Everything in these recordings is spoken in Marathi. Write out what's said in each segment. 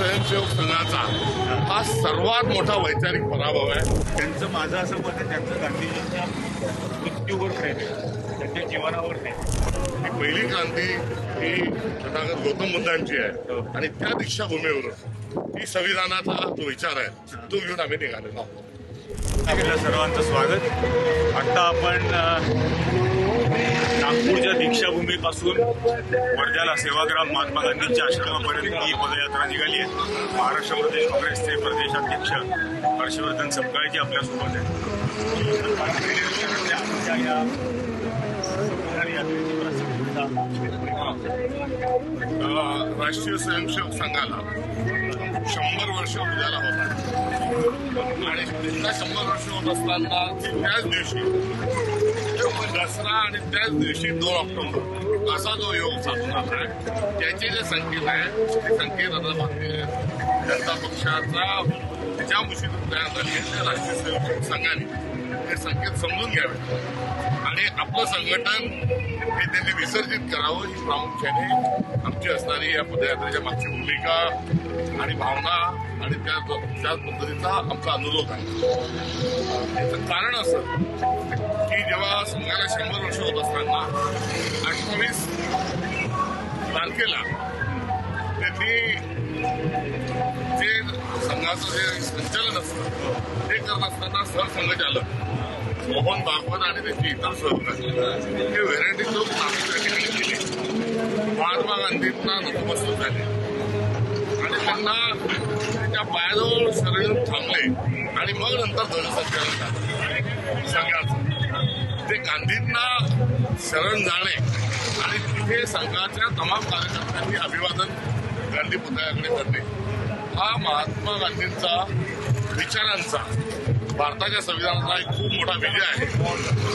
स्वयंसेवक संघाचा हा सर्वात मोठा वैचारिक पराभव आहे. त्यांचं माझं असं मत आहे, त्यांचं गांधीजींच्या मृत्यूवर प्रेम आहे, त्यांच्या जीवनावर नाही. ही पहिली क्रांती ही तथागत गौतम बुद्धांची आहे आणि त्या दीक्षाभूमीवरून ही संविधानाचा जो विचार आहे तो घेऊन आम्ही निघालेलो आहोत. आपल्या सर्वांचं स्वागत. आता आपण नागपूरच्या दीक्षाभूमीपासून वर्ध्याला सेवाग्राम महात्मा गांधींच्या आश्रमापर्यंत ही पदयात्रा निघाली आहे. महाराष्ट्र प्रदेश काँग्रेसचे प्रदेशाध्यक्ष हर्षवर्धन सपकाळजी आपल्यासोबत आहेत. राष्ट्रीय स्वयंसेवक संघाला 100 वर्ष उद्याला होतात आणि तिथला 100 वर्ष होत असताना त्याच दिवशी दसरा आणि त्याच दिवशी 2 ऑक्टोबर असा जो योग साधून आला आहे त्याचे जे संकेत आहे ते संकेत आता भारतीय जनता पक्षाचा ज्या मुशीतून तयार झाली आहे त्या राष्ट्रीय स्वयंसेवक संघाने हे संकेत समजून घ्यावे आणि आपलं संघटन हे त्यांनी विसर्जित करावं ही प्रामुख्याने आमची असणारी या पदयात्रेच्या मागची भूमिका आणि भावना आणि त्याच पद्धतीचा आमचा अनुरोध आहे. याचं कारण असं की जेव्हा संघाला 100 वर्ष होत असताना 28 तारखेला त्यांनी जे संघाचं जे संचालन असतं ते करत असताना सरसंघचालक मोहन भागवत आणि त्यांचे इतर सहकारी हे व्हेरायटी लोक त्या ठिकाणी गेले, महात्मा गांधींना नतमस्तक झाले आणि त्यांना त्यांच्या पायाजवळ शरण थांबले आणि मग नंतर ध्वजसंचलन झालं संघाचं. ते गांधींना शरण जाणे आणि तिथे संघाच्या तमाम कार्यकर्त्यांनी अभिवादन गांधी पुतळ्याकडे करणे हा महात्मा गांधींचा विचारांचा भारताच्या संविधानाचा एक खूप मोठा विजय आहे.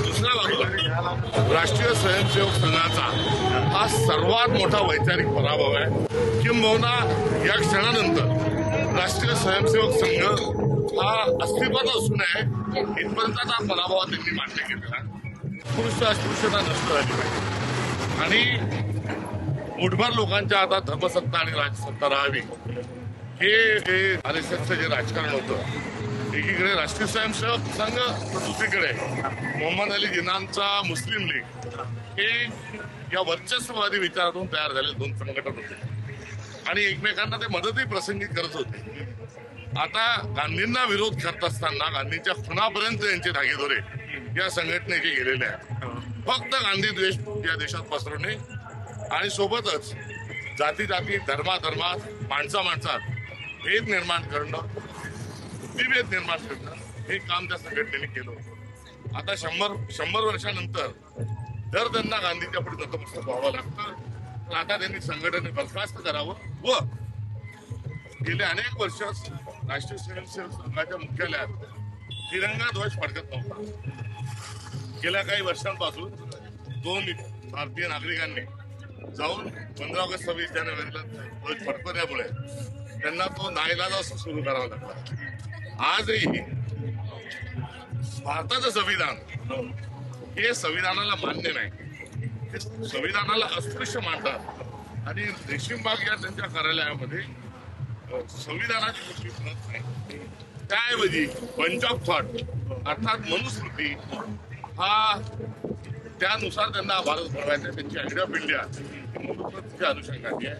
दुसऱ्या बाजूला राष्ट्रीय स्वयंसेवक संघाचा हा सर्वात मोठा वैचारिक पराभव आहे. किंबहुना या क्षणानंतर राष्ट्रीय स्वयंसेवक संघ हा अस्तित्वात असू नये इथपर्यंतचा पराभव त्यांनी मान्य केलेला. अस्पृश्यता नष्ट झाली पाहिजे आणि मुठभर लोकांच्या हातात धर्मसत्ता आणि राजसत्ता राहावी हे RSSचं जे राजकारण होतं. एकीकडे राष्ट्रीय स्वयंसेवक संघ तर दुसरीकडे मोहम्मद अली जिन्नांचा मुस्लिम लीग हे या वर्चस्ववादी विचारातून तयार झाले 2 संघटन होते आणि एकमेकांना ते मदतही प्रसंगी करत होते. आता गांधींना विरोध करत असताना गांधींच्या खुनापर्यंत यांचे धागेदोरे या संघटनेचे गेलेले आहेत. फक्त गांधी द्वेष या देशात पसरवणे आणि सोबतच जाती धर्मात माणसात भेद निर्माण करणं, बुद्धिभेद निर्माण करणं हे काम त्या संघटनेने केलं होतं. आता 100 वर्षानंतर जर त्यांना गांधीच्या पुढे नतमस्तक व्हावं लागतं तर आता त्यांनी संघटनेने बरखास्त करावं व गेले अनेक वर्ष राष्ट्रीय स्वयंसेवक संघाच्या मुख्यालयात तिरंगा ध्वज फडकत नव्हता. गेल्या काही वर्षांपासून 2 भारतीय नागरिकांनी जाऊन 15 ऑगस्ट 26 जानेवारीला ध्वज फडकवल्यामुळे त्यांना तो नाईलाजा सुरू करावा लागला. आजही भारताचं संविधान हे संविधानाला मान्य नाही, ते संविधानाला अस्पृश्य मानतात आणि रेशीमबाग या त्यांच्या कार्यालयामध्ये संविधानाची गोष्टी म्हणत नाही. त्याऐवजी पंच ऑफ थॉट अर्थात मनुस्मृती हा त्यानुसार त्यांना भारत घडवायचा त्यांची आयडिया पिंड्या मनुस्मृतीच्या अनुषंगाने आहे.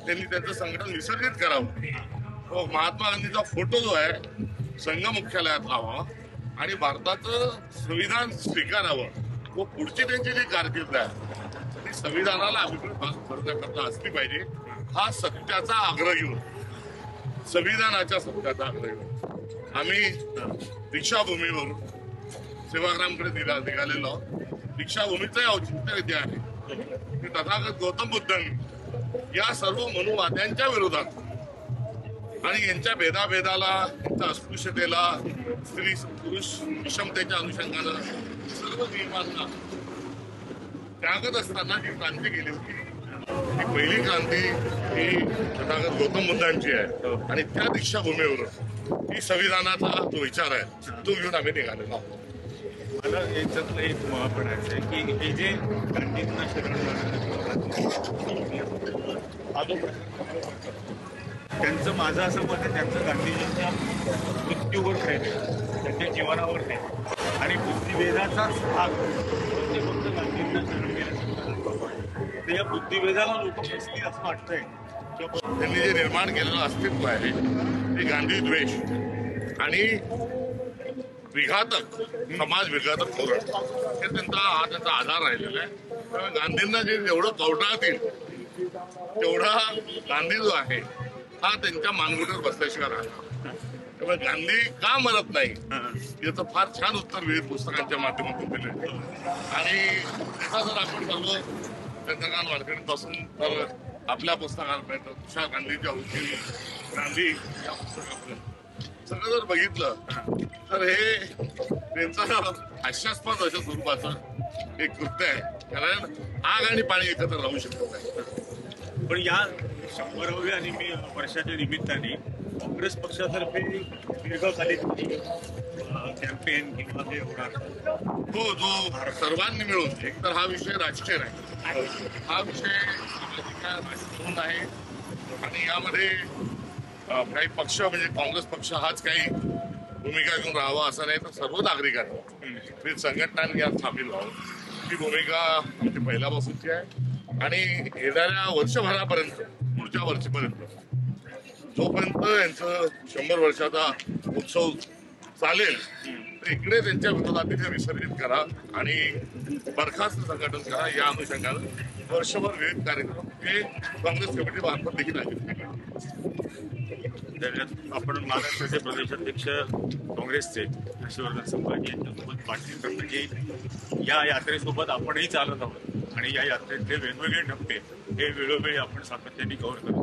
त्यांनी त्यांचं संघटन विसर्जित करावं, महात्मा गांधीचा फोटो जो आहे संघ मुख्यालयात लावा आणि भारताचं संविधान स्वीकारावं व पुढची त्यांची जी कारकीर्द आहे ती संविधानाला अभिप्रेत करण्याकरता असली पाहिजे. हा सत्याचा आग्रह घेऊन, संविधानाच्या सत्याचा आग्रह घेऊन आम्ही दीक्षाभूमीवरून सेवाग्रामकडे निघालेलो आहोत. दीक्षाभूमीचंही औचित्य इथे आहे की तथागत गौतम बुद्धांनी या सर्व मनुवाद्यांच्या विरोधात आणि यांच्या भेदाभेदाला, यांच्या अस्पृश्यतेला, स्त्री पुरुष विषमतेच्या अनुषंगानं सर्व नियमांना त्यागत असताना जी क्रांती केली होती ती पहिली क्रांती ही तथागत गौतम बुद्धांची आहे आणि त्या दीक्षाभूमीवरून ही संविधानाचा जो विचार आहे तो घेऊन आम्ही निघालेलो आहोत. मला याच्यातलं एक म्हणायचं आहे की हे जे गांधींना शरण जाण्याचा हा जो प्रकार त्यांचं माझं असं मत आहे त्यांचं गांधीजींच्या मृत्यूवर नाही त्यांच्या जीवनावर नाही आणि बुद्धिभेदाचाच भाग ते फक्त गांधींना शरण गेल्याचं ते या बुद्धिभेदाला लोक फसतील असं वाटतंय. त्यांनी जे निर्माण केलेलं अस्तित्व आहे ते गांधी द्वेष आणि विघातक समाज विघातक धोरण हे त्यांचा आधार राहिलेला आहे. त्यामुळे गांधींना जे जेवढं कवटाळतील तेवढा गांधी जो आहे हा त्यांच्या मानगुटीवर बसल्याशिवाय राहणार. त्यामुळे गांधी का मरत नाही याचं फार छान उत्तर विविध पुस्तकांच्या माध्यमातून दिलं आणि त्याचा जर आपण सर्व चंद्रकांत वाडकरींपासून तर आपल्या पुस्तकांपर्यंत तुषार गांधीच्या होती गांधी या पुस्तकापर्यंत सगळं जर बघितलं तर हे त्यांचं हास्यास्पद अशा स्वरूपाचं एक कृत्य आहे. कारण आग आणि पाणी एकत्र राहू शकत नाही. पण या 100व्या वर्षाच्या निमित्ताने काँग्रेस पक्षातर्फे दीर्घकालीन कॅम्पेन किंवा हे होणार तो जो सर्वांनी मिळून एकतर हा विषय राजकीय नाही, हा विषय राजकारण आहे आणि यामध्ये काही पक्ष म्हणजे काँग्रेस पक्ष हाच काही भूमिका घेऊन राहावा असं नाही तर सर्व नागरिकांनी विविध संघटनांनी यात सामील व्हावं. ही भूमिका आमची पहिल्यापासूनची आहे आणि येणाऱ्या वर्षभरापर्यंत पुढच्या वर्षीपर्यंत जोपर्यंत यांचं 100 वर्षाचा उत्सव चालेल तर इकडे त्यांच्या विरोधात ते विसर्जित करा आणि बरखास्त संघटन करा. या अनुषंगाने वर्षभर विविध कार्यक्रम हे काँग्रेस कमिटी मार्फत देखील आयोजित आपण महाराष्ट्राचे प्रदेशाध्यक्ष काँग्रेसचे हर्षवर्धन संभाजी यांच्यासोबत पाटील करतो की या यात्रेसोबत आपणही चालत आहोत आणि या यात्रेतले वेगवेगळे टप्पे हे वेळोवेळी आपण सातत्याने कव्हर करतो.